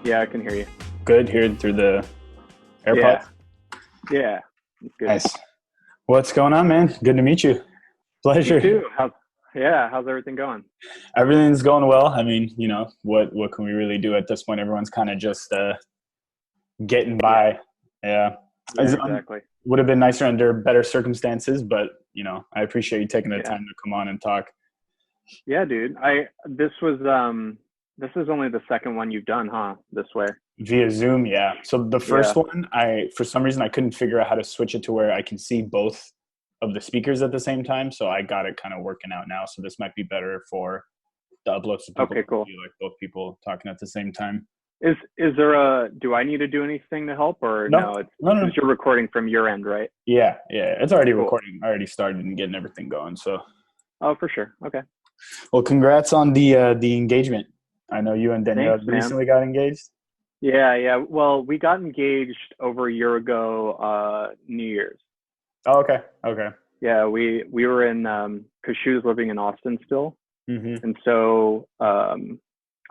Yeah, I can hear you. Good here through the Yeah, AirPods. yeah, it's good. Nice. What's going on, man? Good to meet you. You Pleasure. too. How's everything going? Everything's going well. I mean, what can we really do at this point? Everyone's kind of just getting Yeah, by. Yeah. yeah, exactly. Would have been nicer under better circumstances, but I appreciate you taking the Yeah, time to come on and talk yeah, dude. This is only the second one you've done, huh? This way. via Zoom. Yeah. So the Yeah. first one, for some reason I couldn't figure out how to switch it to where I can see both of the speakers at the same time. So I got it kind of working out now. So this might be better for the uploads so people Okay, can cool. see like both people talking at the same time. Is there a? Do I need to do anything to help, or No, no? It's no, no. because you're recording from your end, right? Yeah, yeah. It's already Cool. recording. I already started and getting everything going. So, Oh, for sure. Okay. well, congrats on the engagement. I know you and Danielle Thanks, man. recently got engaged. Yeah, yeah. Well, we got engaged over a year ago, New Year's. Oh, okay, okay. Yeah, we were in because she was living in Austin still. Mm-hmm. And so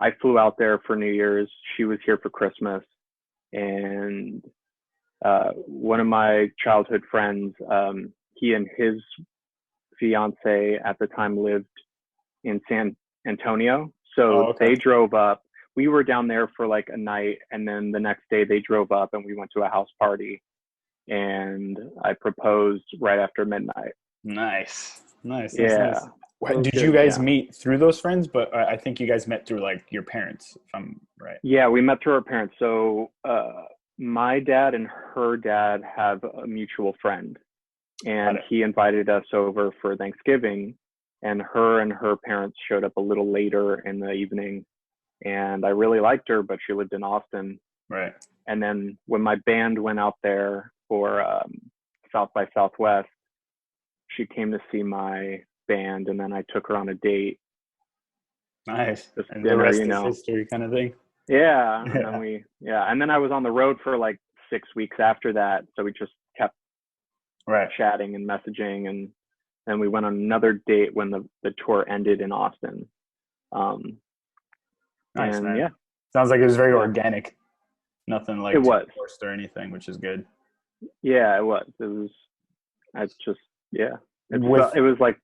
I flew out there for New Year's. She was here for Christmas. And one of my childhood friends, he and his fiance at the time lived in San Antonio. Oh, So okay. they drove up. We were down there for like a night. And then the next day they drove up and we went to a house party. And I proposed right after midnight. Nice, nice, nice, Yeah. nice. So it was Did you good. guys Yeah. meet through those friends? But I think you guys met through like your parents, if I'm right. Yeah, we met through our parents. So my dad and her dad have a mutual friend, Got and it. he invited us over for Thanksgiving. And her parents showed up a little later in the evening, and I really liked her, but she lived in Austin. Right. And then when my band went out there for South by Southwest, she came to see my band, and then I took her on a date, Nice. just And the dinner, rest is history, kind of thing. Yeah, and then Yeah. and then I was on the road for like 6 weeks after that, so we just kept Right. chatting and messaging, and then we went on another date when the tour ended in Austin. Um, Nice, and man. yeah, Sounds like it was very yeah, organic. Nothing it like too was, forced or anything, which is good. yeah, it was. It was. I just, yeah, With it was like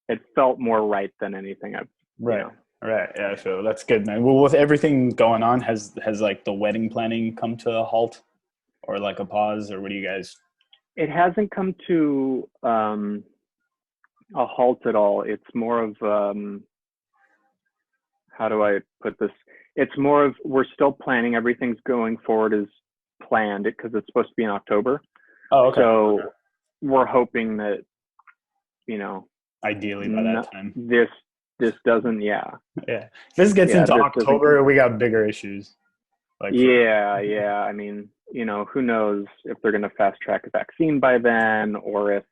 it felt more right than anything I've, you right, know. right, yeah. So that's good, man. Well, with everything going on, has like the wedding planning come to a halt or like a pause, or what do you guys? It hasn't come to a halt at all. It's more of how do I put this? It's more of we're still planning. Everything's going forward as planned because it's supposed to be in October. Oh, okay. So Okay. we're hoping that you know Ideally by n- that time. this doesn't Yeah. If this gets yeah into this doesn't October, we got bigger issues. Like for yeah. I mean, who knows if they're going to fast track a vaccine by then, or if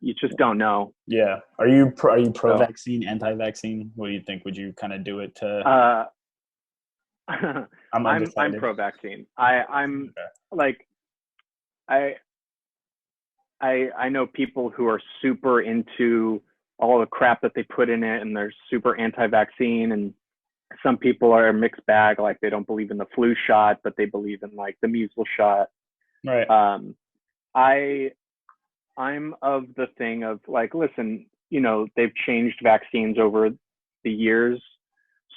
you just don't know. yeah. Are you pro So vaccine, anti vaccine? What do you think? Would you kind of do it to? uh, I'm I'm undecided. pro vaccine. I'm Okay. like I I know people who are super into all the crap that they put in it, and they're super anti-vaccine. And some people are a mixed bag, like they don't believe in the flu shot, but they believe in like the measles shot. Right. Um, I I'm of the thing of like, listen, they've changed vaccines over the years,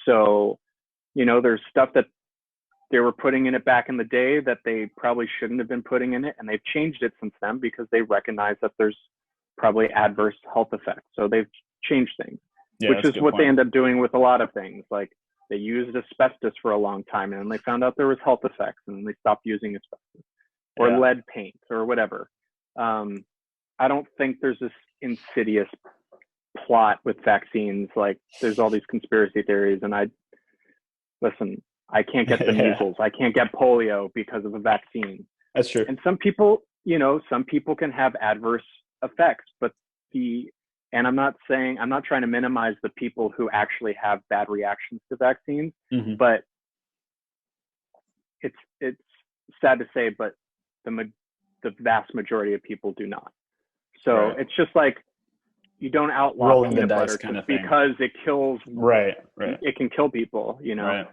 so there's stuff that they were putting in it back in the day that they probably shouldn't have been putting in it, and they've changed it since then because they recognize that there's probably adverse health effects. So they've changed things, Yeah, which that's a is good what they point. end up doing with a lot of things. Like they used asbestos for a long time, and then they found out there was health effects, and then they stopped using asbestos or Yeah. lead paint or whatever. Um, I don't think there's this insidious plot with vaccines. Like there's all these conspiracy theories, and listen, I can't get the Yeah. measles. I can't get polio because of a vaccine. That's true. And some people can have adverse effects, but and I'm not trying to minimize the people who actually have bad reactions to vaccines, Hmm. but it's sad to say, but the vast majority of people do not. So Right. it's just like you don't outlaw Rolling the peanut dice butter kind just of thing. because Right. Right. it can kill people. Right.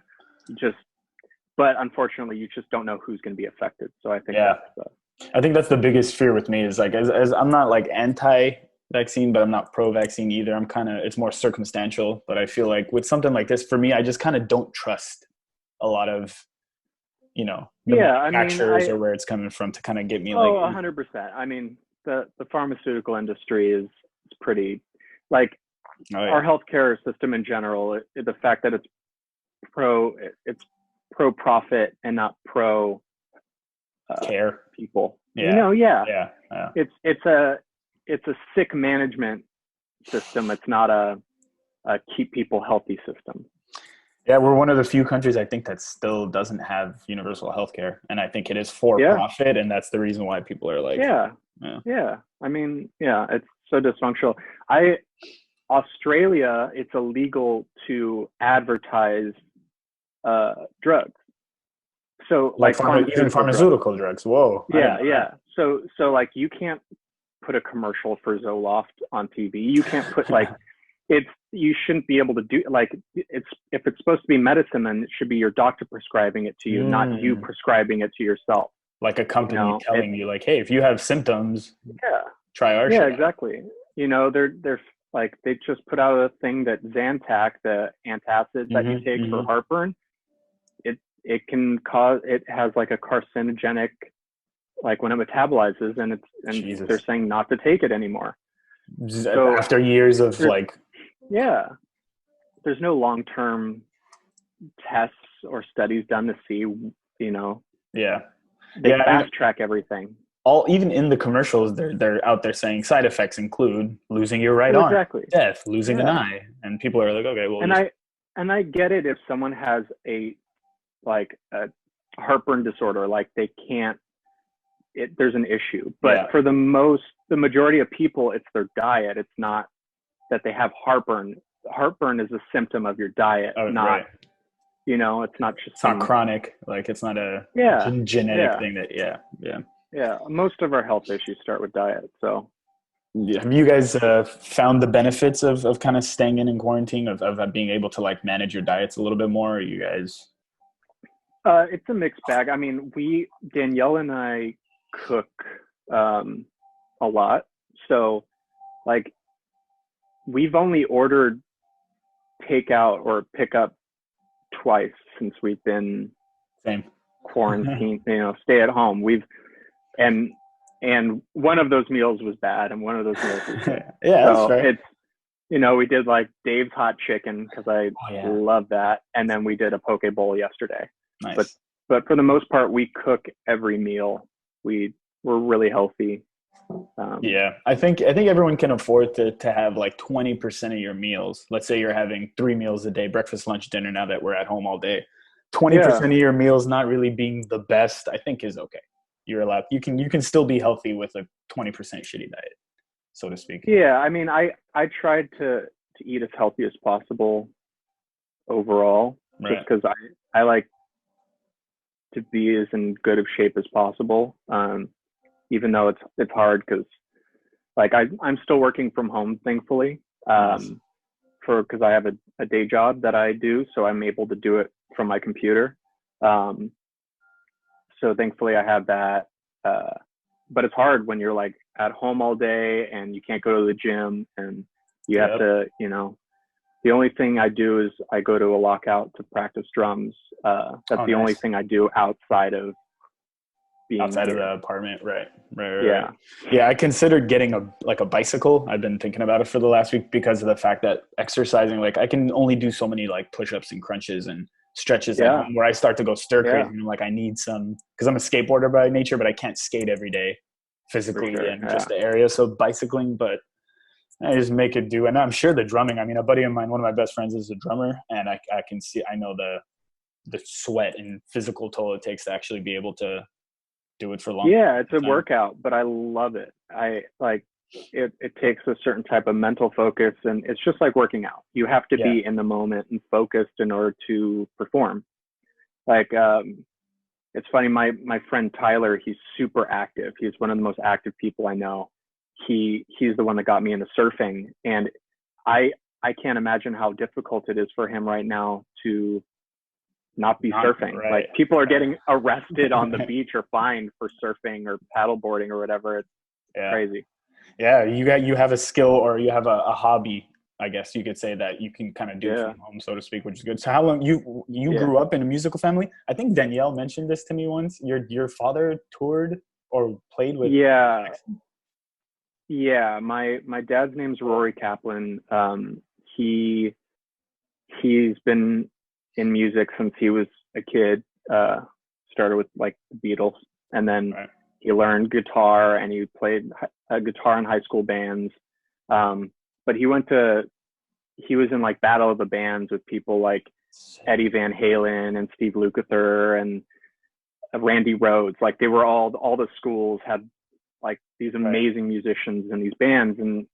but unfortunately, you just don't know who's going to be affected. So I think I think that's the biggest fear with me is like, as I'm not like anti-vaccine, but I'm not pro-vaccine either. I'm kind of, it's more circumstantial, but I feel like with something like this, for me, I just kind of don't trust a lot of, the manufacturers or where it's coming from to kind of get me 100%. I mean, the pharmaceutical industry is pretty like our healthcare system in general. The fact that it's pro profit and not pro care people. Yeah. It's a sick management system. It's not a keep people healthy system. Yeah, we're one of the few countries I think that still doesn't have universal healthcare, and I think it is for profit, and that's the reason why people are like, I mean, it's so dysfunctional. Australia, it's illegal to advertise drugs. So like even pharmaceutical drugs. Whoa. Yeah. So like you can't put a commercial for Zoloft on TV. You can't put like you shouldn't be able to do like if it's supposed to be medicine, then it should be your doctor prescribing it to you, not you prescribing it to yourself. Like a company telling you like, hey, if you have symptoms, try our shit. Yeah, exactly. They're like they just put out a thing that Zantac, the antacid that you take for heartburn, it has like a carcinogenic, like when it metabolizes, and they're saying not to take it anymore. So after years of like, there's no long-term tests or studies done to see, they fast track everything. Even in the commercials, they're out there saying side effects include losing your right arm, death, losing an eye, and people are like, okay, well. And I get it if someone has a heartburn disorder, like they can't. There's an issue, but for the majority of people, it's their diet. It's not that they have heartburn. Heartburn is a symptom of your diet, it's not just. It's not chronic. Like it's not a genetic thing that. Most of our health issues start with diet. So, have you guys found the benefits of kind of staying in quarantine, of being able to like manage your diets a little bit more? Or you guys? It's a mixed bag. I mean, Danielle and I cook a lot. So like we've only ordered takeout or pickup twice since we've been quarantined, stay at home. And one of those meals was bad and one of those meals was good. That's right. It's, we did like Dave's hot chicken because I love that. And then we did a poke bowl yesterday. Nice. But for the most part, we cook every meal. We're really healthy. I think everyone can afford to have like 20% of your meals. Let's say you're having 3 meals a day, breakfast, lunch, dinner, now that we're at home all day. 20% of your meals not really being the best, I think is okay. You're allowed, you can still be healthy with a 20% shitty diet, so to speak. Yeah. I mean, I tried to eat as healthy as possible overall, just because I like to be as in good of shape as possible. Even though it's hard because like I'm still working from home, thankfully, because I have a day job that I do, so I'm able to do it from my computer. So thankfully I have that. But it's hard when you're like at home all day and you can't go to the gym and you have to, the only thing I do is I go to a lockout to practice drums. That's the only thing I do outside of being outside of the apartment. Right. I considered getting a bicycle. I've been thinking about it for the last week because of the fact that exercising, like I can only do so many like push-ups and crunches and stretches at home where I start to go stir crazy and I'm like, I need some, because I'm a skateboarder by nature, but I can't skate every day physically in just the area. So bicycling, but I just make it do. And I'm sure the drumming, I mean, a buddy of mine, one of my best friends is a drummer, and I know the sweat and physical toll it takes to actually be able to do it for long. Yeah, it's a workout, but I love it. I like it takes a certain type of mental focus, and it's just like working out. You have to be in the moment and focused in order to perform. Like it's funny, my friend Tyler, he's super active. He's one of the most active people I know. He's the one that got me into surfing, and I can't imagine how difficult it is for him right now to not be surfing. Right. Like people are getting arrested on the beach or fined for surfing or paddleboarding or whatever. It's crazy. Yeah, you have a skill, or you have a hobby, I guess you could say, that you can kind of do from home, so to speak, which is good. So how long you grew up in a musical family? I think Danielle mentioned this to me once. Your father toured or played with Jackson? Yeah, my dad's name's Rory Kaplan. He's been in music since he was a kid. Started with like the Beatles, and then he learned guitar, and he played guitar in high school bands. But he was in like Battle of the Bands with people like Eddie Van Halen and Steve Lukather and Randy Rhoads. Like they were all the schools had like these amazing musicians in these bands, and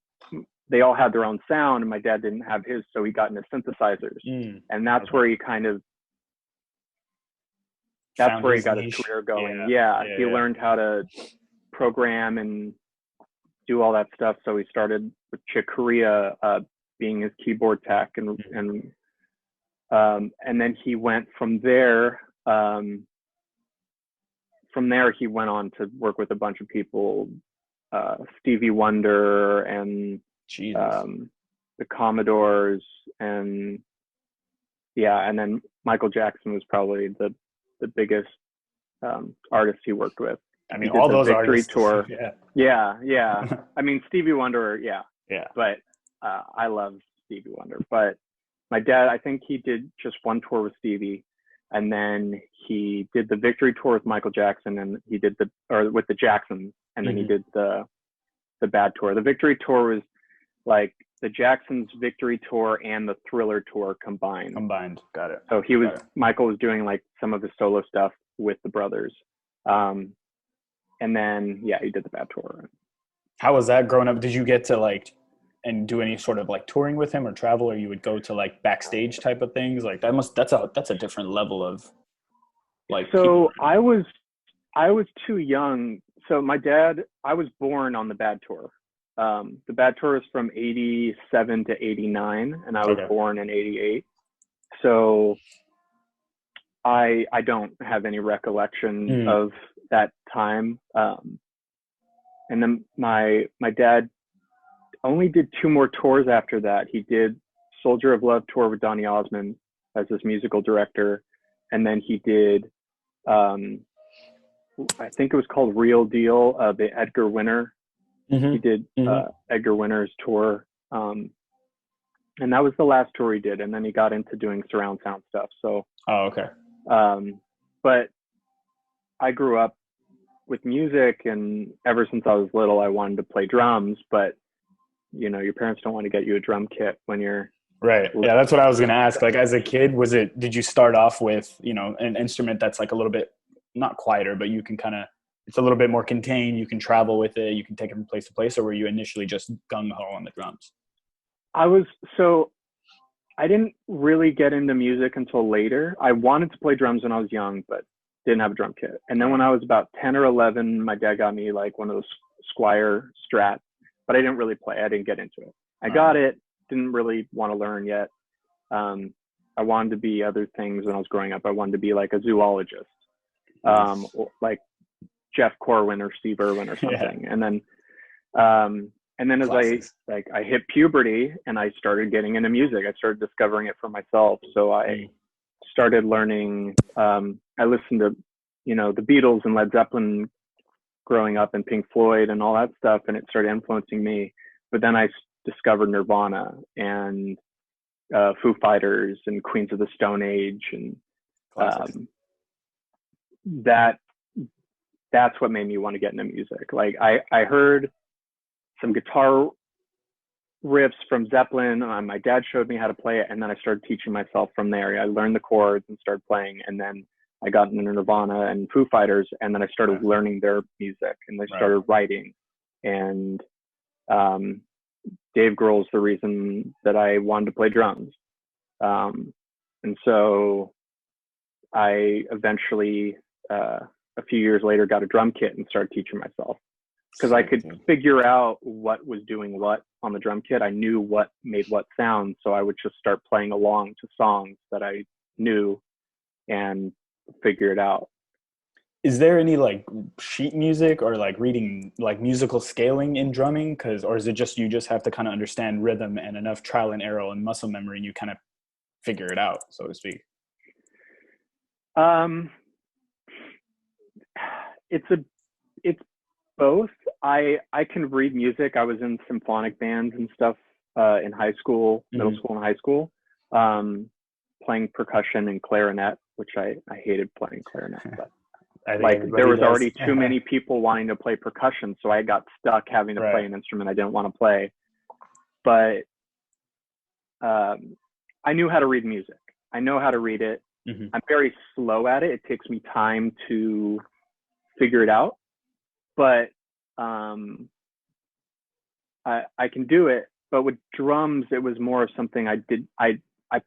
they all had their own sound, and my dad didn't have his, so he got into synthesizers. And that's where he kind of got his career going. He learned how to program and do all that stuff. So he started with Chick Corea being his keyboard tech, and then he went from there. From there, he went on to work with a bunch of people, Stevie Wonder and the Commodores, and then Michael Jackson was probably the biggest artist he worked with. I mean, all those artists. Tour. Yeah. I mean, Stevie Wonder, but I love Stevie Wonder. But my dad, I think he did just one tour with Stevie, and then he did the Victory Tour with Michael Jackson, and he did with the Jacksons, and then he did the Bad Tour. The Victory Tour was like the Jacksons' Victory Tour and the Thriller Tour combined. Got it. So Michael was doing like some of his solo stuff with the brothers. And then, he did the Bad Tour. How was that growing up? Did you get to like, and do any sort of like touring with him or travel, or you would go to like backstage type of things? Like that's a different level of like. So I was too young. So my dad, I was born on the Bad Tour. The Bad Tour is from 87 to 89, and I was born in 88. So I don't have any recollection of that time. And then my dad only did 2 more tours after that. He did Soldier of Love tour with Donny Osmond as his musical director, and then he did I think it was called Real Deal, the Edgar Winter. He did Edgar Winter's tour, and that was the last tour he did, and then he got into doing surround sound stuff. So but I grew up with music, and ever since I was little I wanted to play drums, but you know, your parents don't want to get you a drum kit when you're that's what I was going to ask. Like, as a kid, did you start off with, you know, an instrument that's like a little bit not quieter, but you can kind of, it's a little bit more contained, you can travel with it, you can take it from place to place, or were you initially just gung-ho on the drums? I didn't really get into music until later. I wanted to play drums when I was young, but didn't have a drum kit. And then when I was about 10 or 11, my dad got me like one of those Squier Strats, but I didn't really play. I didn't get into it. I got it, didn't really want to learn yet. I wanted to be other things when I was growing up. I wanted to be like a zoologist, like Jeff Corwin or Steve Irwin or something. And then as I hit puberty and I started getting into music, I started discovering it for myself. So I started learning, I listened to, you know, the Beatles and Led Zeppelin growing up, and Pink Floyd and all that stuff, and it started influencing me. But then I discovered Nirvana and Foo Fighters and Queens of the Stone Age, and that's what made me want to get into music. Like I heard some guitar riffs from Zeppelin. My dad showed me how to play it, and then I started teaching myself from there. I learned the chords and started playing, and then I got into Nirvana and Foo Fighters, and then I started learning their music, and I started writing. And Dave Grohl's the reason that I wanted to play drums. And so I eventually, a few years later, got a drum kit and started teaching myself, because I could figure out what was doing what on the drum kit. I knew what made what sound, so I would just start playing along to songs that I knew, and figure it out. Is there any like sheet music or like reading like musical scaling in drumming? Or is it just you just have to kind of understand rhythm and enough trial and error and muscle memory and you kind of figure it out, so to speak? It's both. I can read music. I was in symphonic bands and stuff in high school, middle school and high school, playing percussion and clarinet, which I hated playing clarinet, but like there was already too many people wanting to play percussion, so I got stuck having to play an instrument I didn't want to play. But I knew how to read music. I know how to read it. I'm very slow at it. It takes me time to figure it out, but I can do it. But with drums, it was more of something I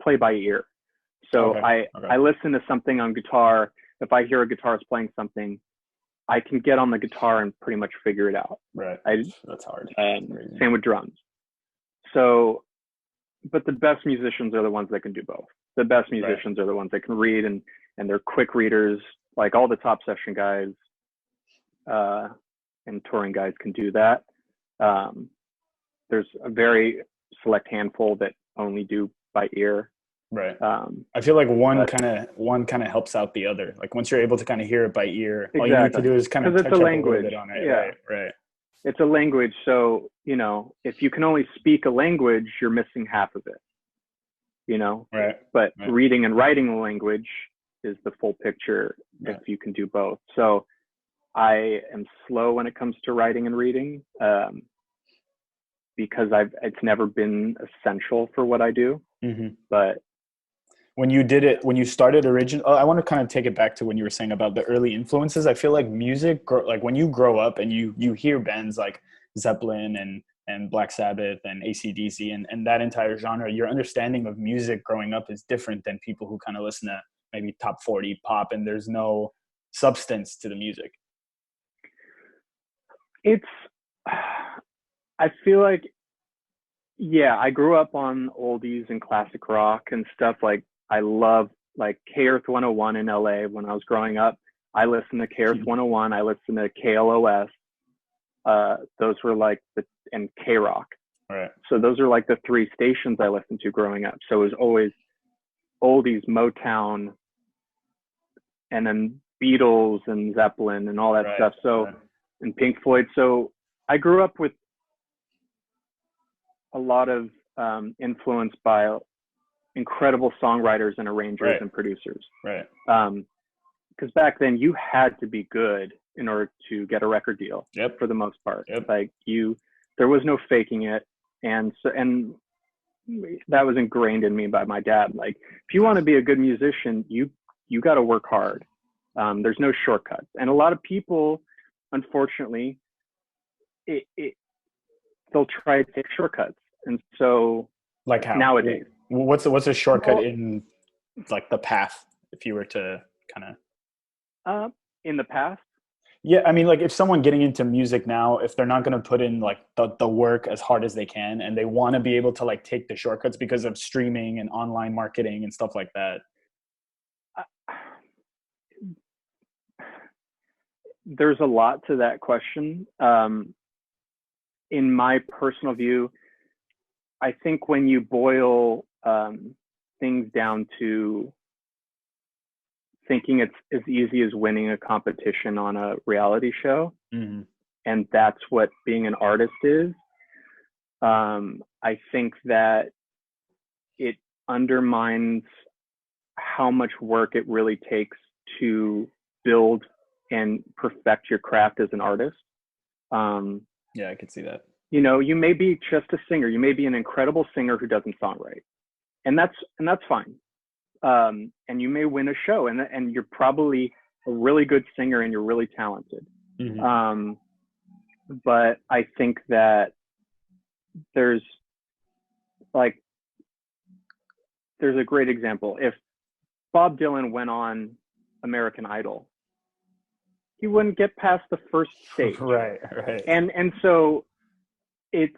play by ear. So I listen to something on guitar. If I hear a guitarist playing something, I can get on the guitar and pretty much figure it out. Right. That's hard. Same with drums. So, but the best musicians are the ones that can do both. The best musicians are the ones that can read and they're quick readers. Like all the top session guys and touring guys can do that. There's a very select handful that only do by ear. Right. I feel like one kind of helps out the other. Like once you're able to kind of hear it by ear, all you need to do is kind of touch up a little bit on it. Yeah. Right. It's a language. So, you know, if you can only speak a language, you're missing half of it, you know? Right. But reading and writing a language is the full picture if you can do both. So I am slow when it comes to writing and reading because it's never been essential for what I do. But when you started I want to kind of take it back to when you were saying about the early influences. I feel like music, like when you grow up and you hear bands like Zeppelin and Black Sabbath and AC/DC and that entire genre, your understanding of music growing up is different than people who kind of listen to maybe top 40 pop and there's no substance to the music. I feel like, yeah, I grew up on oldies and classic rock and stuff. Like I love like K-Earth 101 in LA when I was growing up. I listened to K-Earth 101. I listened to KLOS. Those were like and K-Rock. Right. So those are like the three stations I listened to growing up. So it was always oldies, Motown, and then Beatles and Zeppelin and all that stuff. So, and Pink Floyd. So I grew up with a lot of influence by incredible songwriters and arrangers and producers. Right. Because back then you had to be good in order to get a record deal. For the most part. Like there was no faking it, and that was ingrained in me by my dad. Like if you want to be a good musician, you got to work hard. There's no shortcuts, and a lot of people, unfortunately, they'll try to take shortcuts. And so like how nowadays, what's a shortcut in like the path, if you were to kind of in the past? Yeah, I mean, like if someone getting into music now, if they're not going to put in like the work as hard as they can and they want to be able to like take the shortcuts because of streaming and online marketing and stuff like that. There's a lot to that question. In my personal view, I think when you boil things down to thinking it's as easy as winning a competition on a reality show, and that's what being an artist is, I think that it undermines how much work it really takes to build and perfect your craft as an artist. Yeah, I could see that. You know, you may be just a singer. You may be an incredible singer who doesn't songwrite, and that's fine. And you may win a show, and you're probably a really good singer and you're really talented. But I think that there's a great example. If Bob Dylan went on American Idol, he wouldn't get past the first stage. Right. And so he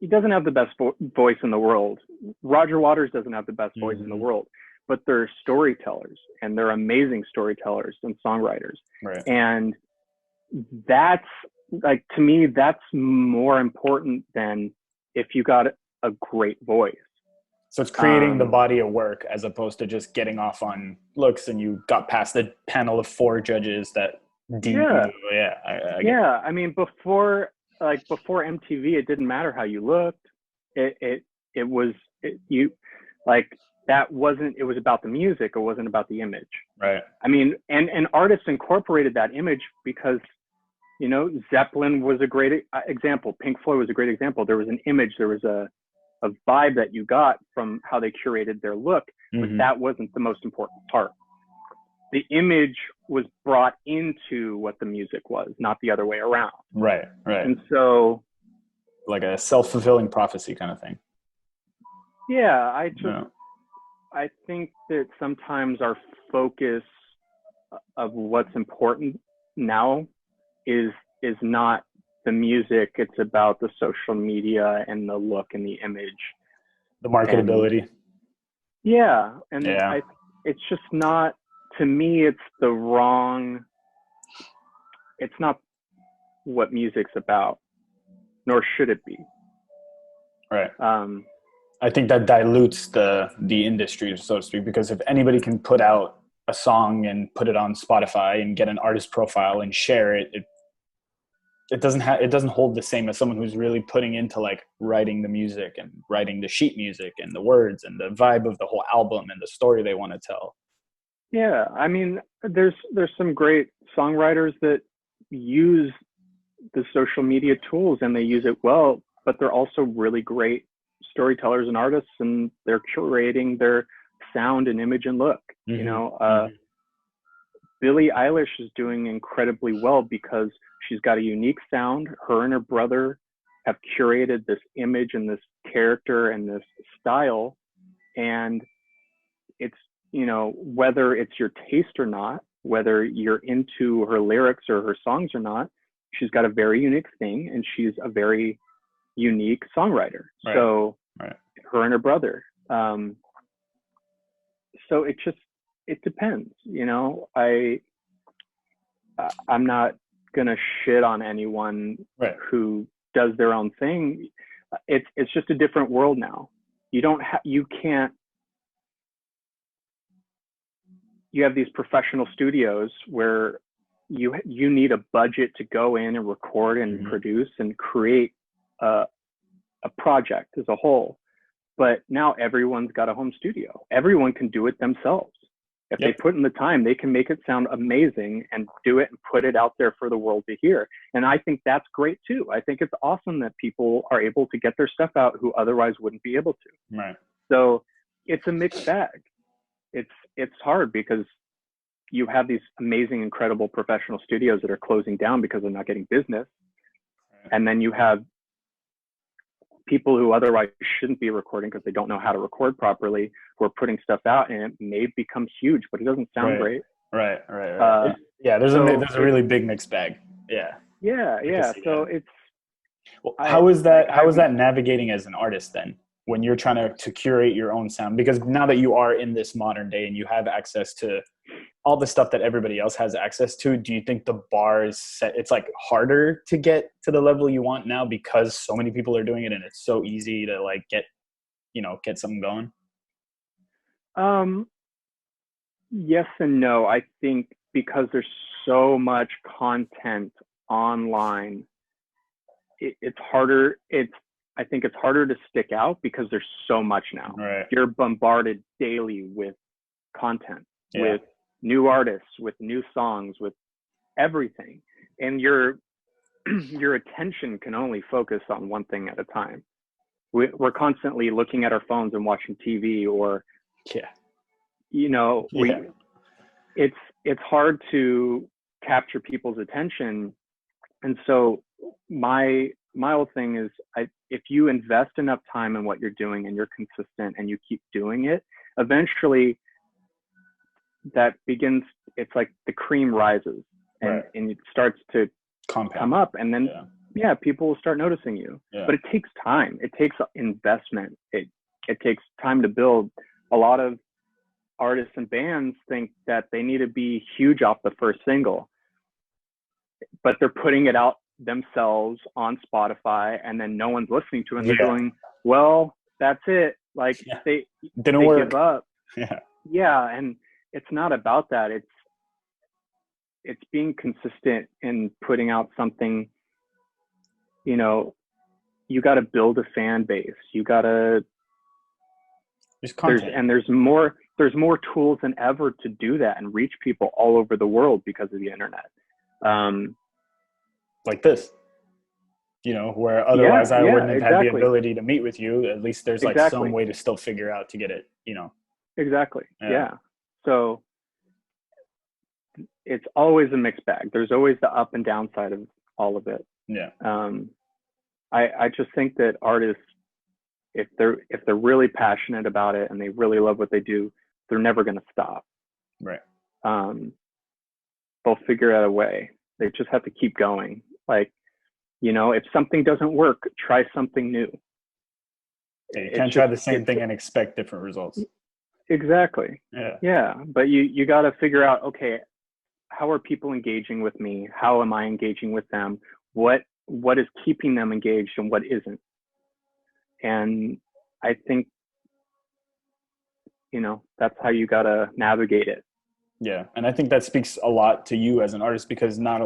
doesn't have the best voice in the world. Roger Waters doesn't have the best voice in the world, but they're storytellers, and they're amazing storytellers and songwriters. Right. And that's like, to me, that's more important than if you got a great voice. So it's creating the body of work as opposed to just getting off on looks and you got past the panel of 4 judges that deem you. Yeah. I mean, before MTV, it didn't matter how you looked. It was about the music. It wasn't about the image. Right. I mean, and artists incorporated that image because, you know, Zeppelin was a great example. Pink Floyd was a great example. There was an image, there was a vibe that you got from how they curated their look, but that wasn't the most important part. The image was brought into what the music was, not the other way around. Right. And so, like a self-fulfilling prophecy kind of thing. Yeah, I think that sometimes our focus of what's important now is not the music. It's about the social media and the look and the image, the marketability. It's just not, to me, it's not what music's about, nor should it be. Right. I think that dilutes the industry, so to speak, because if anybody can put out a song and put it on Spotify and get an artist profile and share it, it doesn't hold the same as someone who's really putting into like writing the music and writing the sheet music and the words and the vibe of the whole album and the story they want to tell. Yeah, I mean, there's some great songwriters that use the social media tools and they use it well, but they're also really great storytellers and artists, and they're curating their sound and image and look. You know, Billie Eilish is doing incredibly well because she's got a unique sound. Her and her brother have curated this image and this character and this style. And it's, you know, whether it's your taste or not, whether you're into her lyrics or her songs or not, she's got a very unique thing and she's a very unique songwriter. Right. So her and her brother. So it depends, you know. I'm not gonna shit on anyone who does their own thing. It's just a different world now. You have these professional studios where you need a budget to go in and record and produce and create a project as a whole. But now everyone's got a home studio. Everyone can do it themselves. If they put in the time, they can make it sound amazing and do it and put it out there for the world to hear. And I think that's great too. I think it's awesome that people are able to get their stuff out who otherwise wouldn't be able to. Right. So it's a mixed bag. It's hard because you have these amazing, incredible professional studios that are closing down because they're not getting business. And then you have people who otherwise shouldn't be recording because they don't know how to record properly, who are putting stuff out, and it may become huge, but it doesn't sound great. Right. There's a really big mixed bag. Yeah. So it's. Well, how is that navigating as an artist then, when you're trying to curate your own sound? Because now that you are in this modern day and you have access to all the stuff that everybody else has access to, do you think the bar is set? It's like harder to get to the level you want now because so many people are doing it and it's so easy to like get something going? Yes and no. I think because there's so much content online, it's harder. I think it's harder to stick out because there's so much now. Right. You're bombarded daily with content, with new artists, with new songs, with everything. And your attention can only focus on one thing at a time. We're constantly looking at our phones and watching TV, or, you know, it's hard to capture people's attention. And so my whole thing is, if you invest enough time in what you're doing and you're consistent and you keep doing it, eventually it's like the cream rises and it starts to come up, and then people will start noticing you. But it takes time. It takes investment. It takes time to build. A lot of artists and bands think that they need to be huge off the first single, but they're putting it out themselves on Spotify, and then no one's listening to it. And they're going, well, that's it. Like they give up. Yeah. And it's not about that. It's being consistent in putting out something. You know, you got to build a fan base. You got to, there's more tools than ever to do that and reach people all over the world because of the internet. Like this, you know, where otherwise I wouldn't have had the ability to meet with you. At least there's like some way to still figure out to get it, you know. Exactly. Yeah. So it's always a mixed bag. There's always the up and down side of all of it. Yeah. I just think that artists, if they're really passionate about it and they really love what they do, they're never going to stop. Right. They'll figure out a way. They just have to keep going. Like, you know, if something doesn't work, try something new. Yeah, you can't try the same thing and expect different results. Exactly. Yeah. Yeah. But you got to figure out, okay, how are people engaging with me? How am I engaging with them? What is keeping them engaged and what isn't? And I think, you know, that's how you got to navigate it. Yeah. And I think that speaks a lot to you as an artist, because not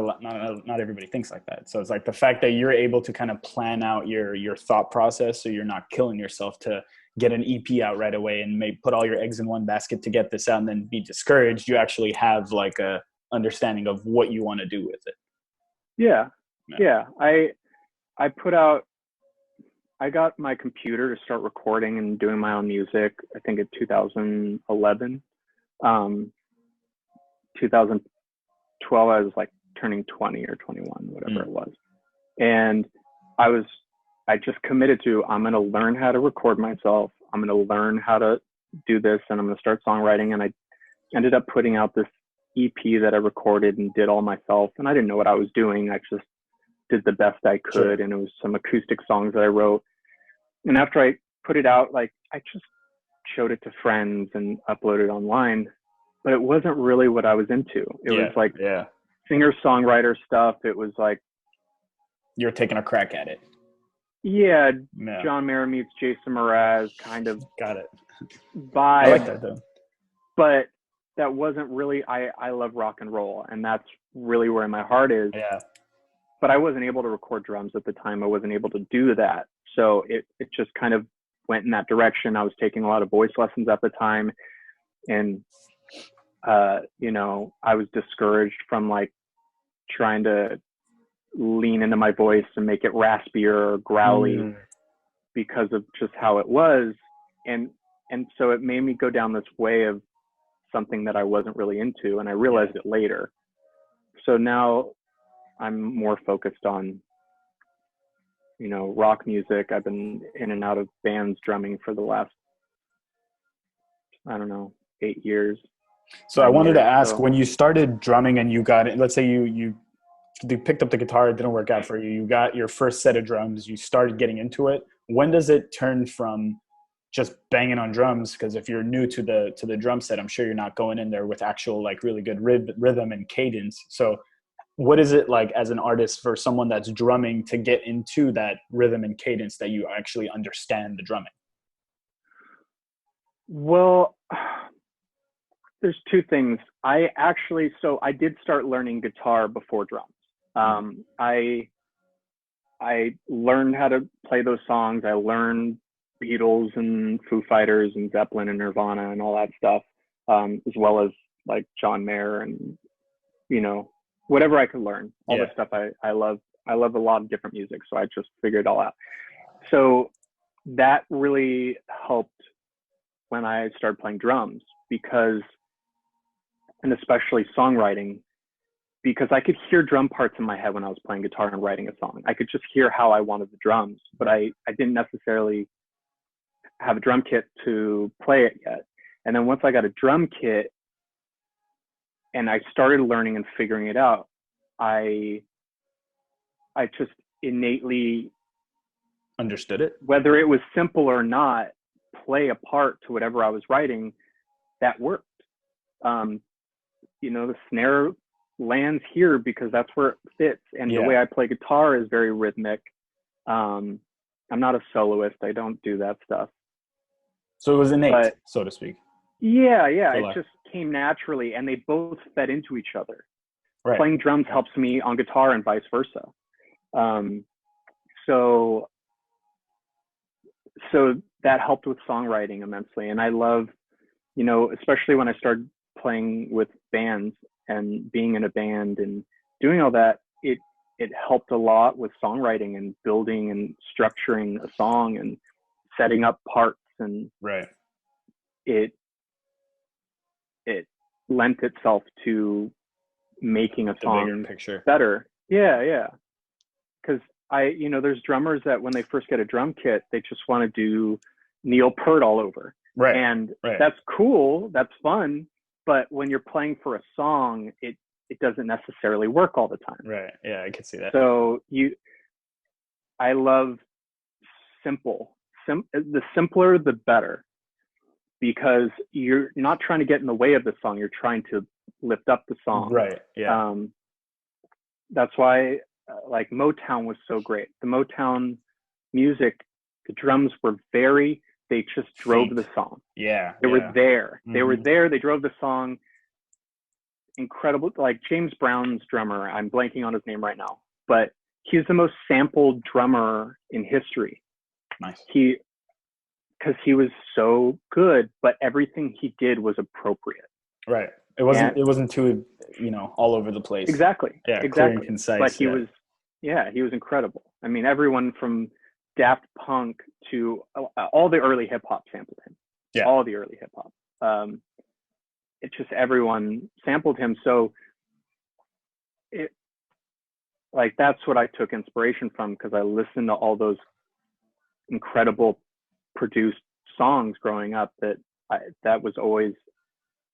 everybody thinks like that. So it's like the fact that you're able to kind of plan out your thought process, so you're not killing yourself to get an EP out right away and maybe put all your eggs in one basket to get this out and then be discouraged. You actually have like a understanding of what you want to do with it. Yeah. I got my computer to start recording and doing my own music, I think in 2011. 2012, I was like turning 20 or 21, whatever it was. And I just committed to, I'm going to learn how to record myself. I'm going to learn how to do this, and I'm going to start songwriting. And I ended up putting out this EP that I recorded and did all myself. And I didn't know what I was doing. I just did the best I could. Sure. And it was some acoustic songs that I wrote. And after I put it out, like I just showed it to friends and uploaded online, but it wasn't really what I was into. It was like singer-songwriter stuff. It was like, you're taking a crack at it. Yeah. John Mayer meets Jason Mraz kind of got it vibe. I like that though. But that wasn't really, I love rock and roll, and that's really where my heart is. Yeah. But I wasn't able to record drums at the time. I wasn't able to do that. So it just kind of went in that direction. I was taking a lot of voice lessons at the time. And, you know, I was discouraged from like trying to lean into my voice and make it raspier or growly because of just how it was. And so it made me go down this way of something that I wasn't really into. And I realized it later. So now I'm more focused on, you know, rock music. I've been in and out of bands drumming for the last, I don't know, 8 years. So I wanted to ask, when you started drumming and you got it, let's say you picked up the guitar, it didn't work out for you, you got your first set of drums, you started getting into it. When does it turn from just banging on drums? Because if you're new to the drum set, I'm sure you're not going in there with actual like really good rhythm and cadence. So what is it like as an artist for someone that's drumming to get into that rhythm and cadence that you actually understand the drumming? Well, there's two things. I did start learning guitar before drums. I learned how to play those songs. I learned Beatles and Foo Fighters and Zeppelin and Nirvana and all that stuff, as well as like John Mayer and, you know, whatever I could learn. All the stuff I love. I love a lot of different music, so I just figured it all out. So that really helped when I started playing drums, because, and especially songwriting, because I could hear drum parts in my head when I was playing guitar and writing a song. I could just hear how I wanted the drums, but I didn't necessarily have a drum kit to play it yet. And then once I got a drum kit and I started learning and figuring it out, I just innately understood it, whether it was simple or not, play a part to whatever I was writing that worked. The snare lands here because that's where it fits. And the way I play guitar is very rhythmic. I'm not a soloist. I don't do that stuff. So it was innate, so to speak. Yeah. It just came naturally, and they both fed into each other. Right. Playing drums helps me on guitar and vice versa. So that helped with songwriting immensely. And I love, especially when I started playing with bands and being in a band and doing all that, it helped a lot with songwriting and building and structuring a song and setting up parts, and it lent itself to making a song better. Yeah. Because there's drummers that when they first get a drum kit, they just want to do Neil Peart all over. Right. And that's cool. That's fun. But when you're playing for a song, it doesn't necessarily work all the time. Right. Yeah, I can see that. So I love simple. The simpler, the better. Because you're not trying to get in the way of the song. You're trying to lift up the song. Right. Yeah. That's why like Motown was so great. The Motown music, the drums were they just drove the song. Yeah. They were there. Mm-hmm. They were there. They drove the song. Incredible. Like James Brown's drummer, I'm blanking on his name right now, but he's the most sampled drummer in history. Nice. Because he was so good, but everything he did was appropriate. Right. It wasn't too, all over the place. Exactly. Yeah. Exactly. Clear and concise. But he was incredible. I mean, everyone from Daft Punk to all the early hip hop sampled him. Yeah. All the early hip hop. It's just everyone sampled him. So that's what I took inspiration from, because I listened to all those incredible produced songs growing up that was always,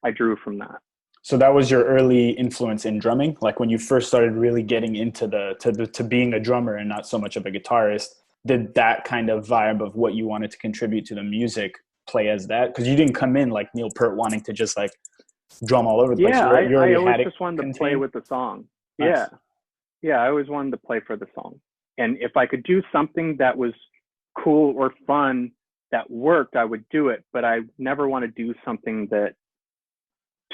I drew from that. So that was your early influence in drumming? Like when you first started really getting into to being a drummer and not so much of a guitarist, did that kind of vibe of what you wanted to contribute to the music play as that? Because you didn't come in like Neil Peart wanting to just like drum all over the place. Yeah, I always just wanted to play with the song. Nice. Yeah, I always wanted to play for the song. And if I could do something that was cool or fun that worked, I would do it. But I never want to do something that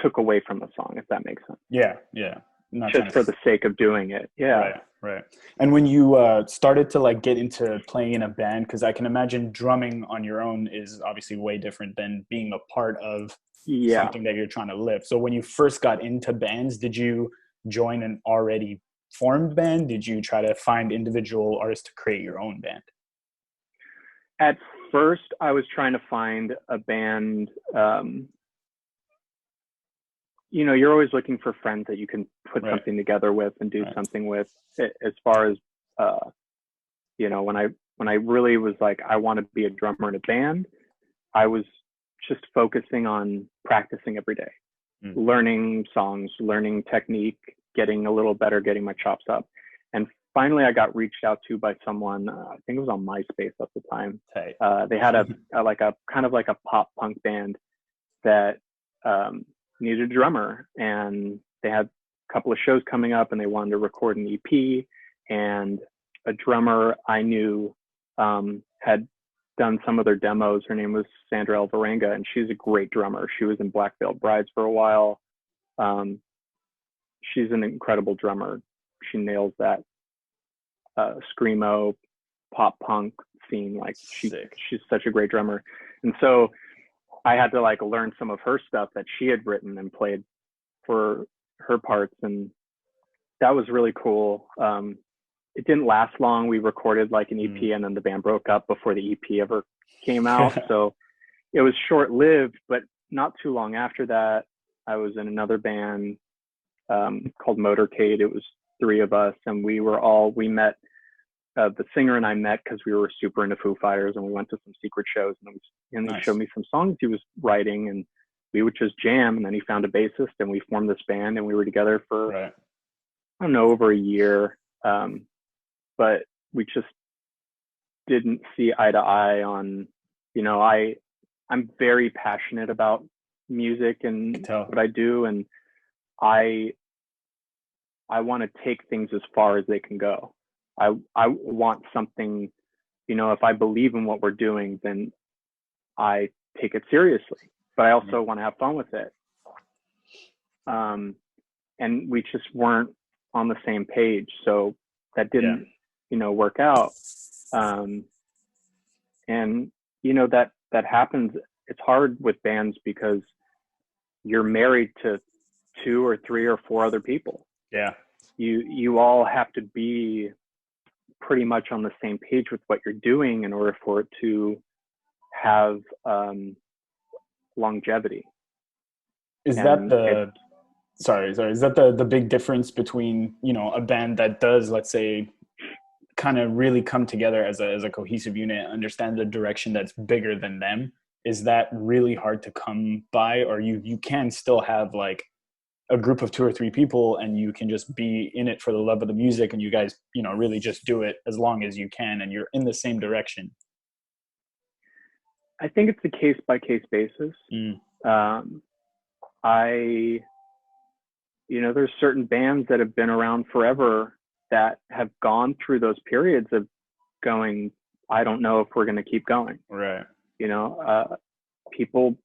took away from the song, if that makes sense. Yeah. Not just for the sake of doing it. Yeah. Right. And when you started to like get into playing in a band, because I can imagine drumming on your own is obviously way different than being a part of something that you're trying to live. So when you first got into bands, did you join an already formed band? Did you try to find individual artists to create your own band? At first, I was trying to find a band. You're always looking for friends that you can put something together with and do something with. As far as, when I really was like, I want to be a drummer in a band, I was just focusing on practicing every day, learning songs, learning technique, getting a little better, getting my chops up. And finally, I got reached out to by someone, I think it was on MySpace at the time. Hey. They had a kind of like a pop punk band that needed a drummer, and they had a couple of shows coming up, and they wanted to record an EP. And a drummer I knew had done some of their demos. Her name was Sandra Alvarenga, and she's a great drummer. She was in Black Veiled Brides for a while. She's an incredible drummer. She nails that screamo pop punk scene. Like she's such a great drummer. And so I had to like learn some of her stuff that she had written and played for her parts, and that was really cool. It didn't last long. We recorded like an EP, and then the band broke up before the EP ever came out. So it was short-lived, but not too long after that, I was in another band called Motorcade. It was 3 of us, and we met, the singer and I met because we were super into Foo Fighters, and we went to some secret shows, and he showed me some songs he was writing, and we would just jam. And then he found a bassist, and we formed this band, and we were together for, I don't know, over a year. But we just didn't see eye to eye on, I'm very passionate about music and what I do, and I want to take things as far as they can go. I want something, you know, if I believe in what we're doing, then I take it seriously, but I also want to have fun with it. And we just weren't on the same page, so that didn't, you know, work out. And you know, that happens. It's hard with bands because you're married to 2 or 3 or 4 other people. Yeah. You all have to be pretty much on the same page with what you're doing in order for it to have longevity. Is that the big difference between, you know, a band that does, let's say, kind of really come together as a cohesive unit, understand the direction that's bigger than them? Is that really hard to come by, or you can still have like a group of 2 or 3 people and you can just be in it for the love of the music, and you guys, you know, really just do it as long as you can and you're in the same direction? I think it's a case by case basis. You know, there's certain bands that have been around forever that have gone through those periods of going, I don't know if we're going to keep going. Right. You know, people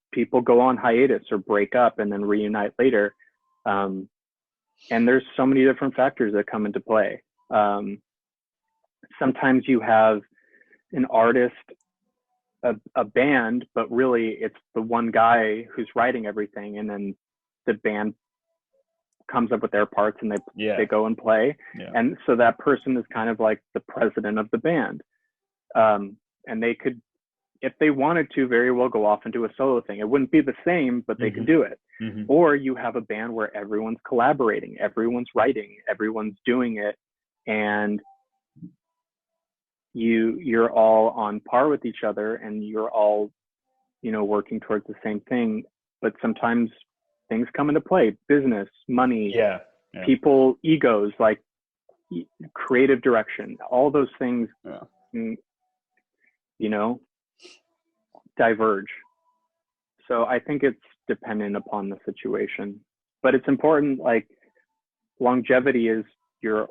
go on hiatus or break up and then reunite later. And there's so many different factors that come into play. Sometimes you have an artist, a band, but really it's the one guy who's writing everything, and then the band comes up with their parts and they go and play. And so that person is kind of like the president of the band. And they could, if they wanted to, very well go off and do a solo thing. It wouldn't be the same, but they could do it. Or you have a band where everyone's collaborating, everyone's writing, everyone's doing it, and you're all on par with each other, and you're all, you know, working towards the same thing. But sometimes things come into play: business, money, people, egos, like creative direction, all those things, you know, diverge. So I think it's dependent upon the situation, but it's important. Like, longevity is you're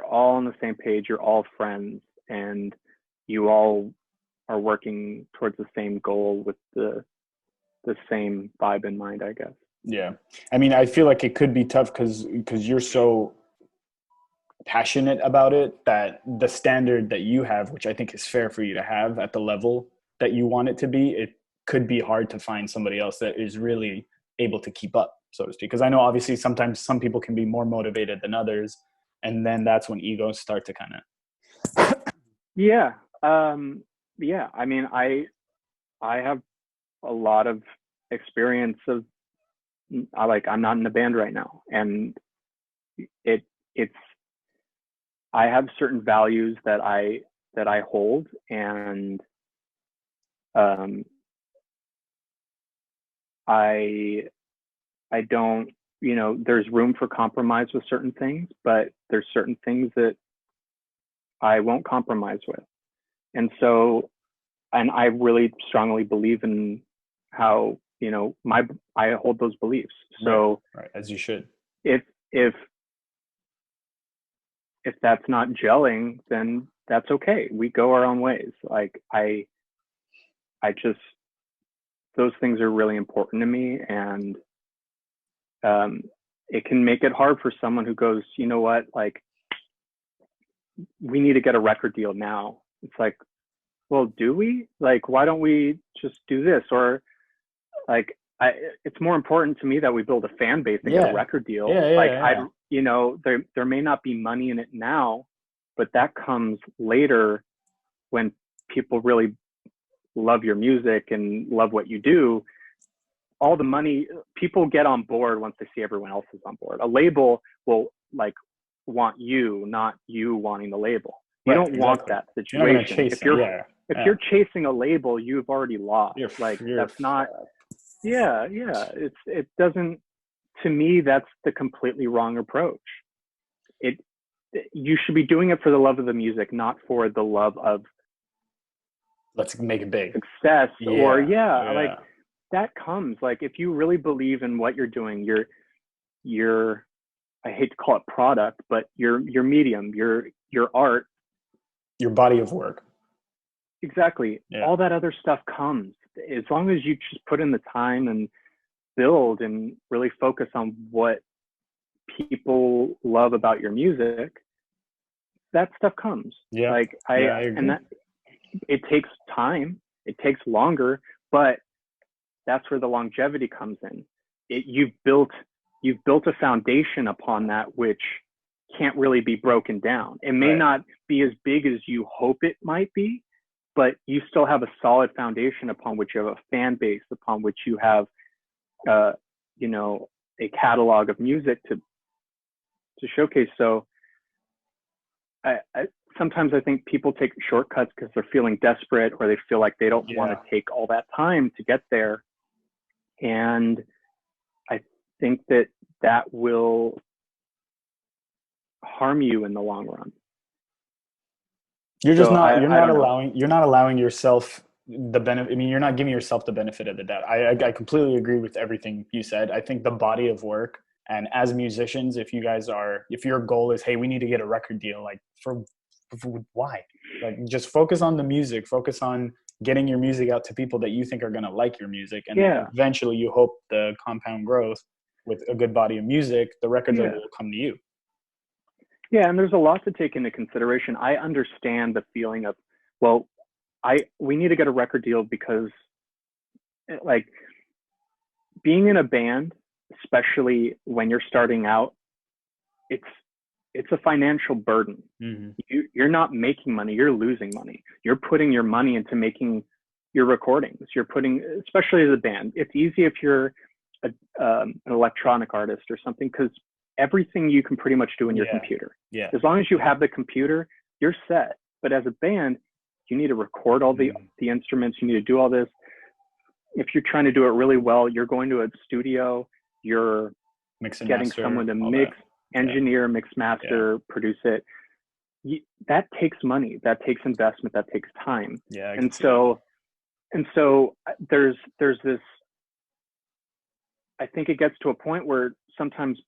all on the same page, you're all friends, and you all are working towards the same goal with the same vibe in mind, I guess. Yeah. I mean, I feel like it could be tough because you're so passionate about it that the standard that you have, which I think is fair for you to have at the level that you want it to be, it could be hard to find somebody else that is really able to keep up, so to speak. Because I know obviously sometimes some people can be more motivated than others, and then that's when egos start to kind of. Yeah. I mean, I have a lot of experience of, I'm not in a band right now, and it's I have certain values that I hold, and I don't, you know, there's room for compromise with certain things, but there's certain things that I won't compromise with. And so, and I really strongly believe in how, you know, I hold those beliefs. So right, as you should. If that's not gelling, then that's okay. We go our own ways. Like I just, those things are really important to me, and it can make it hard for someone who goes, you know what, like, we need to get a record deal now. It's like, well, do we? Like, why don't we just do this? Or like, it's more important to me that we build a fan base and get a record deal. You know, there may not be money in it now, but that comes later when people really love your music and love what you do. All the money, people get on board once they see everyone else is on board. A label will like want you, not you wanting the label. You don't want that situation. If you're chasing a label, you've already lost. That's not. Yeah. It doesn't. To me, that's the completely wrong approach. You should be doing it for the love of the music, not for the love of, let's make it big, success, or like that comes, like, if you really believe in what you're doing, your I hate to call it product, but your medium, your art, your body of work. Exactly. Yeah. All that other stuff comes as long as you just put in the time and build and really focus on what people love about your music. That stuff comes. Yeah. Like I agree. And that it takes time. It takes longer, but that's where the longevity comes in. You've built a foundation upon that which can't really be broken down. It may not be as big as you hope it might be, but you still have a solid foundation upon which you have a fan base, upon which you have, you know, a catalog of music to showcase. So I sometimes I think people take shortcuts because they're feeling desperate, or they feel like they don't want to take all that time to get there. And I think that will harm you in the long run. You're just you're not allowing yourself the benefit. I mean, you're not giving yourself the benefit of the doubt. I completely agree with everything you said. I think the body of work, and as musicians, if your goal is, hey, we need to get a record deal, like for why? Like, just focus on the music, focus on getting your music out to people that you think are going to like your music. And eventually you hope the compound growth with a good body of music, the records will come to you. Yeah, and there's a lot to take into consideration. I understand the feeling of, well, we need to get a record deal because, like, being in a band, especially when you're starting out, it's a financial burden. Mm-hmm. You're not making money, you're losing money. You're putting your money into making your recordings. Especially as a band, it's easy if you're an electronic artist or something, because everything you can pretty much do in your computer. Yeah. As long as you have the computer, you're set. But as a band, you need to record all the instruments. You need to do all this. If you're trying to do it really well, you're going to a studio, you're getting someone to mix, engineer, mix, master, produce it. That takes money. That takes investment. That takes time. Yeah. And so there's this, I think it gets to a point where sometimes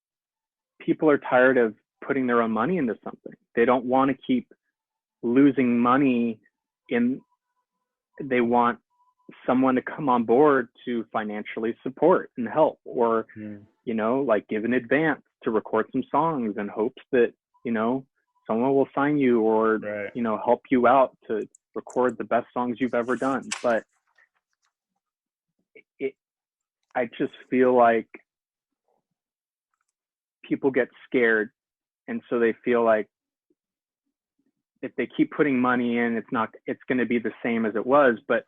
people are tired of putting their own money into something. They don't want to keep losing money they want someone to come on board to financially support and help, or, you know, like give an advance to record some songs in hopes that, you know, someone will sign you or, you know, help you out to record the best songs you've ever done. But I just feel like people get scared, and so they feel like if they keep putting money in, it's going to be the same as it was. But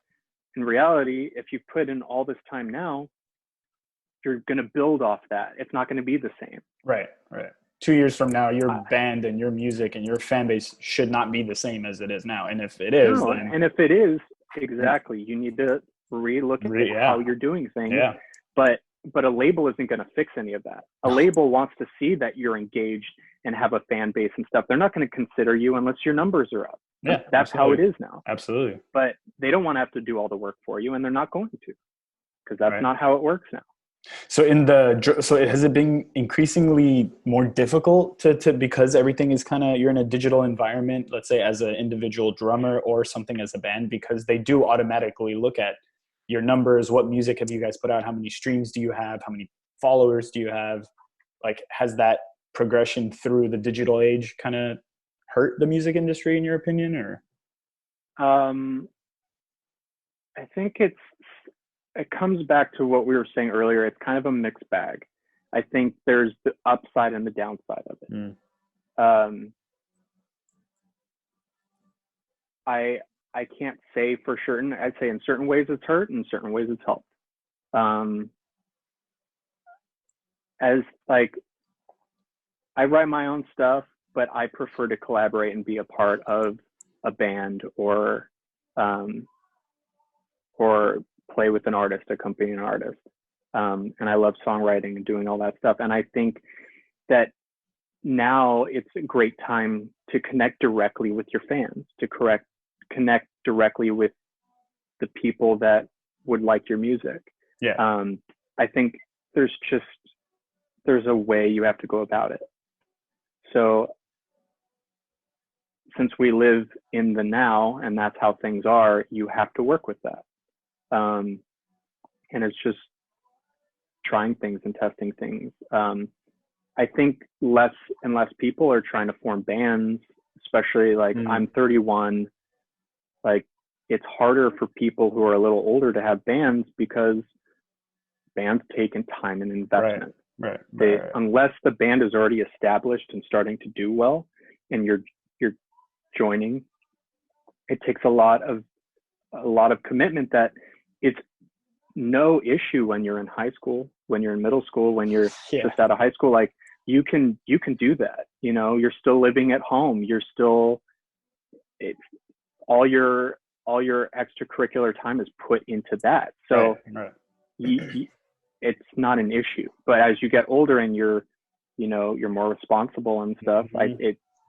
in reality, if you put in all this time now, you're going to build off that. It's not going to be the same. Right. 2 years from now, your band and your music and your fan base should not be the same as it is now. And if it is, and if it is, exactly, you need to relook at how you're doing things. Yeah. But a label isn't going to fix any of that. A label wants to see that you're engaged and have a fan base and stuff. They're not going to consider you unless your numbers are up. Yeah, that's how it is now. Absolutely. But they don't want to have to do all the work for you, and they're not going to, because that's not how it works now. So has it been increasingly more difficult to because everything is you're in a digital environment, let's say as an individual drummer or something as a band, because they do automatically look at your numbers, what music have you guys put out, how many streams do you have, how many followers do you have? Like, has that progression through the digital age kind of hurt the music industry in your opinion, or? I think it comes back to what we were saying earlier. It's kind of a mixed bag. I think there's the upside and the downside of it. I can't say for certain. I'd say in certain ways it's hurt, in certain ways it's helped. As like, I write my own stuff, but I prefer to collaborate and be a part of a band or play with an artist, accompany an artist. And I love songwriting and doing all that stuff. And I think that now it's a great time to connect directly with your fans, to connect directly with the people that would like your music. Yeah. I think there's a way you have to go about it. So since we live in the now and that's how things are, you have to work with that. And it's just trying things and testing things. I think less and less people are trying to form bands, especially like I'm 31. Like it's harder for people who are a little older to have bands because bands take in time and investment. Right. Unless the band is already established and starting to do well and you're joining, it takes a lot of commitment that it's no issue when you're in high school, when you're in middle school, when you're just out of high school. Like you can do that. You know, you're still living at home. You're still, it's all your extracurricular time is put into that. So it's not an issue. But as you get older and you're more responsible and stuff,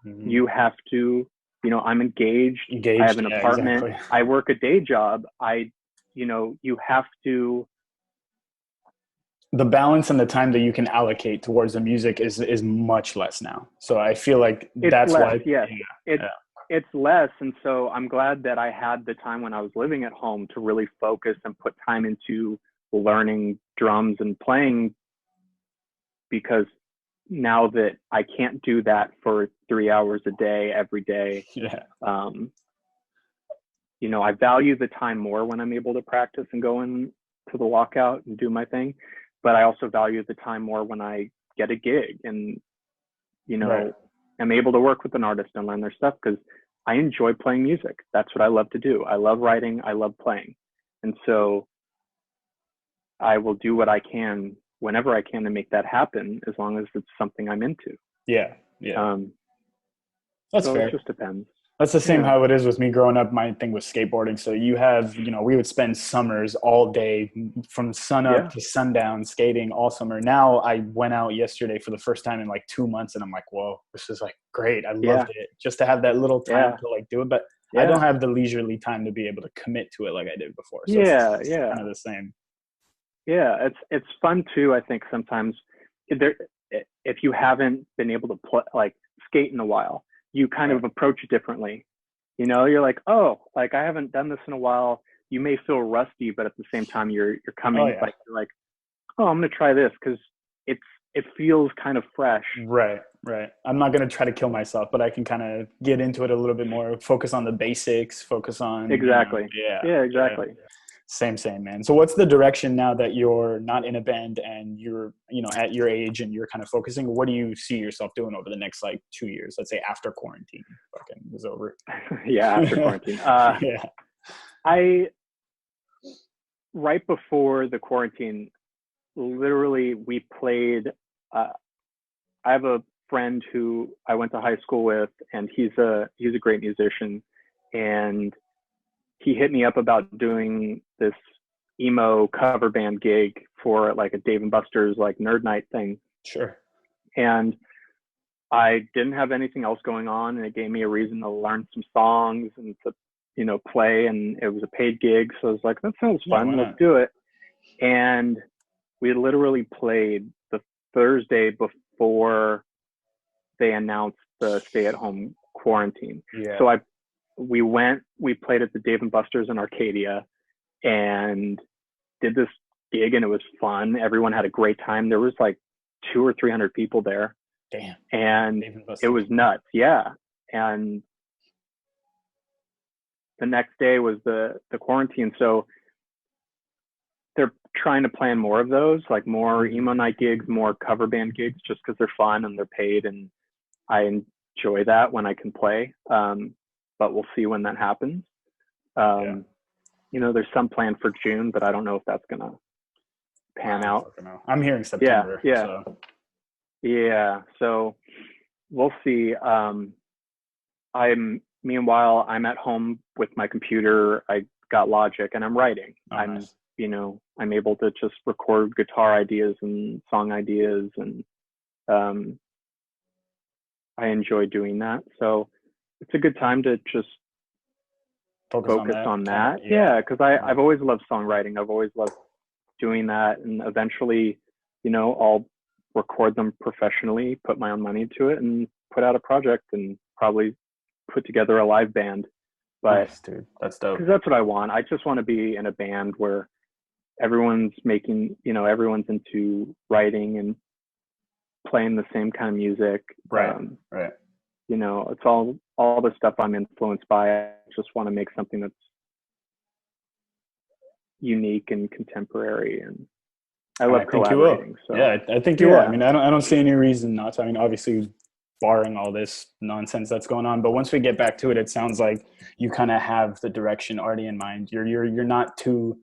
you have to, I'm engaged. I have an apartment. Exactly. I work a day job. You have to. The balance and the time that you can allocate towards the music is much less now. So I feel like that's less, why. Yes. It's less. And so I'm glad that I had the time when I was living at home to really focus and put time into learning drums and playing, because now that I can't do that for 3 hours a day, every day, I value the time more when I'm able to practice and go in to the walkout and do my thing. But I also value the time more when I get a gig and, I'm able to work with an artist and learn their stuff, because I enjoy playing music. That's what I love to do. I love writing. I love playing. And so I will do what I can whenever I can to make that happen, as long as it's something I'm into. Yeah. That's fair. It just depends. That's the same how it is with me growing up. My thing was skateboarding. So you have, we would spend summers all day from sun up to sundown skating all summer. Now I went out yesterday for the first time in like 2 months, and I'm like, whoa, this is like great. I loved it just to have that little time to like do it. But I don't have the leisurely time to be able to commit to it like I did before. So it's kind of the same. Yeah, it's fun too. I think sometimes if you haven't been able to skate in a while, you kind of approach it differently. You're like, oh, like I haven't done this in a while. You may feel rusty, but at the same time, you're coming you're like, oh, I'm gonna try this because it feels kind of fresh. Right. I'm not gonna try to kill myself, but I can kind of get into it a little bit more. Focus on the basics. Focus on exactly. Exactly. Same, man. So what's the direction now that you're not in a band and you're, at your age and you're kind of focusing? What do you see yourself doing over the next 2 years? Let's say after quarantine is over. After quarantine. Right before the quarantine, literally we played, I have a friend who I went to high school with, and he's a great musician, and he hit me up about doing this emo cover band gig for like a Dave & Buster's like nerd night thing. Sure. And I didn't have anything else going on, and it gave me a reason to learn some songs and to, play, and it was a paid gig. So I was like, that sounds fun. Let's do it. And we literally played the Thursday before they announced the stay-at-home quarantine. So we played at the Dave & Buster's in Arcadia and did this gig, and it was fun. Everyone had a great time. There was like 200 or 300 people there. Damn. And it was nuts. Yeah. And the next day was the quarantine. So they're trying to plan more of those, like more emo night gigs, more cover band gigs, just because they're fun and they're paid. And I enjoy that when I can play. But we'll see when that happens. There's some plan for June, but I don't know if that's going to pan out. I'm hearing September. So we'll see. Meanwhile, I'm at home with my computer. I got Logic and I'm writing. Nice. I'm able to just record guitar ideas and song ideas, and I enjoy doing that. So it's a good time to just focus on that. Yeah, because I've always loved songwriting. I've always loved doing that, and eventually, I'll record them professionally, put my own money into it, and put out a project, and probably put together a live band. But nice, dude. That's dope. because that's what I want. I just want to be in a band where everyone's making, everyone's into writing and playing the same kind of music. Right. Right. It's all the stuff I'm influenced by. I just want to make something that's unique and contemporary, and I love collaborating. So yeah, I think you will. I mean, I don't see any reason not to. I mean, obviously, barring all this nonsense that's going on, but once we get back to it, it sounds like you kind of have the direction already in mind. You're not too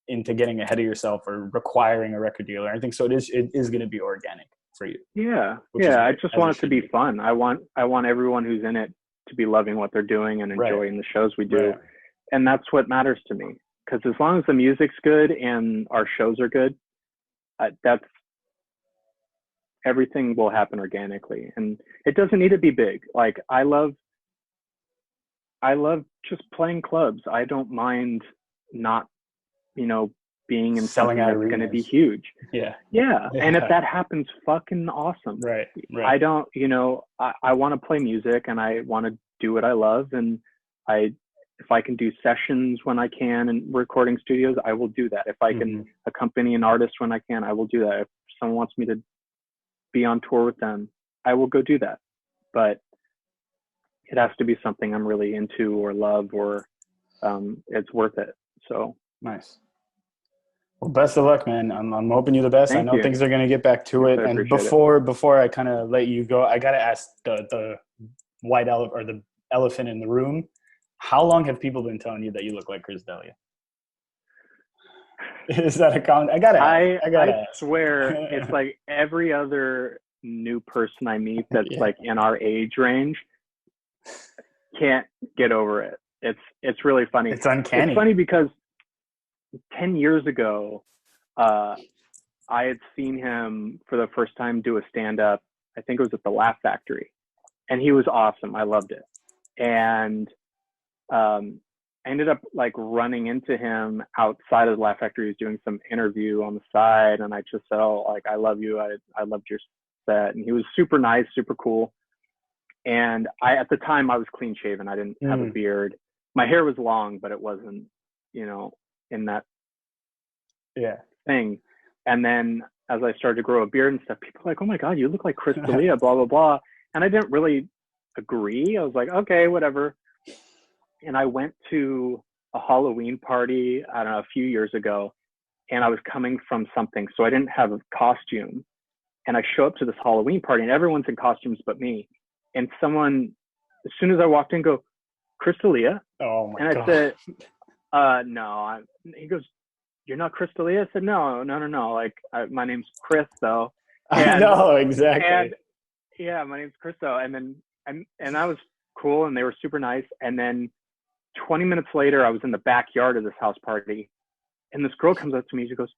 into getting ahead of yourself or requiring a record deal or anything. So it is going to be organic for you. Yeah. I just want it to be fun. I want everyone who's in it to be loving what they're doing and enjoying the shows we do. Right. And that's what matters to me. Because as long as the music's good and our shows are good, that's everything will happen organically. And it doesn't need to be big. Like I love just playing clubs. I don't mind not, being in something that's going to be huge. Yeah. And if that happens, fucking awesome. Right. I don't, I want to play music and I want to do what I love. And if I can do sessions when I can and recording studios, I will do that. If I can accompany an artist when I can, I will do that. If someone wants me to be on tour with them, I will go do that. But it has to be something I'm really into or love, or it's worth it. So nice. Well, best of luck, man. I'm hoping you the best. I know things are going to get back to it. And before I kind of let you go, I got to ask the white elephant or the elephant in the room. How long have people been telling you that you look like Chrys D'Elia? Is that a comment? I gotta swear it's like every other new person I meet that's like in our age range can't get over it. It's really funny. It's uncanny. It's funny because 10 years ago, I had seen him for the first time do a stand-up. I think it was at the Laugh Factory, and he was awesome. I loved it. And I ended up like running into him outside of the Laugh Factory. He was doing some interview on the side, and I just said, "Oh, like I love you. I loved your set." And he was super nice, super cool. And at the time I was clean shaven. I didn't have a beard. My hair was long, but it wasn't, in that thing. And then as I started to grow a beard and stuff, people were like, "Oh my God, you look like Chrys D'Elia, blah, blah, blah." And I didn't really agree. I was like, okay, whatever. And I went to a Halloween party, I don't know, a few years ago, and I was coming from something. So I didn't have a costume. And I show up to this Halloween party and everyone's in costumes but me. And someone, as soon as I walked in, go, "Chrys D'Elia?" Oh my God. And I said, no. He goes, "You're not Chrys D'Elia?" I said, no. Like, my name's Chrys though. I know, exactly. And yeah, my name's Chrys though. And then, and that was cool. And they were super nice. And then 20 minutes later, I was in the backyard of this house party, and this girl comes up to me. She goes,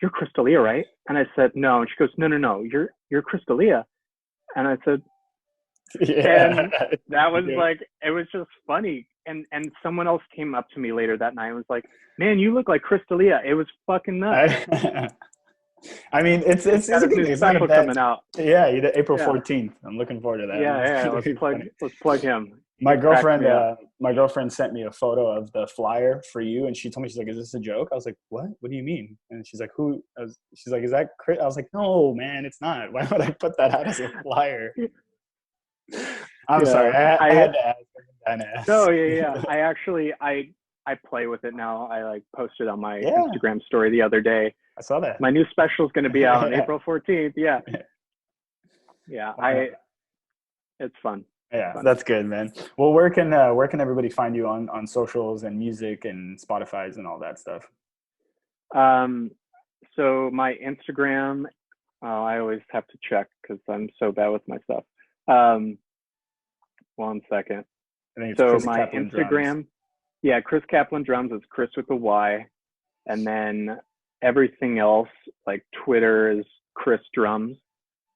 "You're Chrys D'Elia, right?" And I said, "No." And she goes, No, you're Chrys D'Elia." And I said, and that was like, it was just funny. And someone else came up to me later that night and was like, "Man, you look like Chrys D'Elia." It was fucking nuts. I mean, it's a good thing. It's not a bad, coming out. Yeah, April 14th. I'm looking forward to that. Yeah. Let's plug him. My girlfriend sent me a photo of the flyer for you, and she told me, she's like, "Is this a joke?" I was like, "What? What do you mean?" And she's like, she's like, "Is that Chrys?" I was like, "No, man, it's not. Why would I put that out as a flyer?" I'm sorry. I had to ask. No, yeah. I play with it now. I like posted on my Instagram story the other day. I saw that. My new special is going to be out on April 14th. Yeah. It's fun. Yeah, that's good, man. Well, where can everybody find you on socials and music and Spotify's and all that stuff? So my Instagram, I always have to check because I'm so bad with my stuff. 1 second. So Chrys my Kaplan Instagram, drums. Chrys Kaplan Drums is Chrys with a Y, and then everything else like Twitter is Chrys Drums,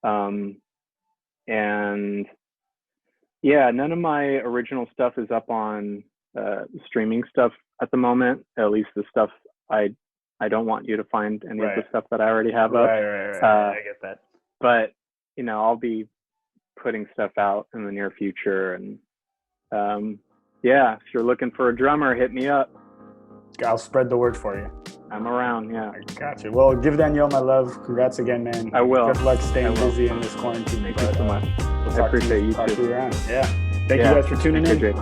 and none of my original stuff is up on streaming stuff at the moment. At least the stuff I I don't want you to find any of the stuff that I already have up. Right. I get that. But, you know, I'll be putting stuff out in the near future. And yeah, if you're looking for a drummer, hit me up. I'll spread the word for you. I'm around, yeah. I got you. Well, give Danielle my love. Congrats again, man. I will. Good luck staying busy in this quarantine. Thank you so much. I appreciate you too. Yeah. Thank you guys for tuning in. Jake.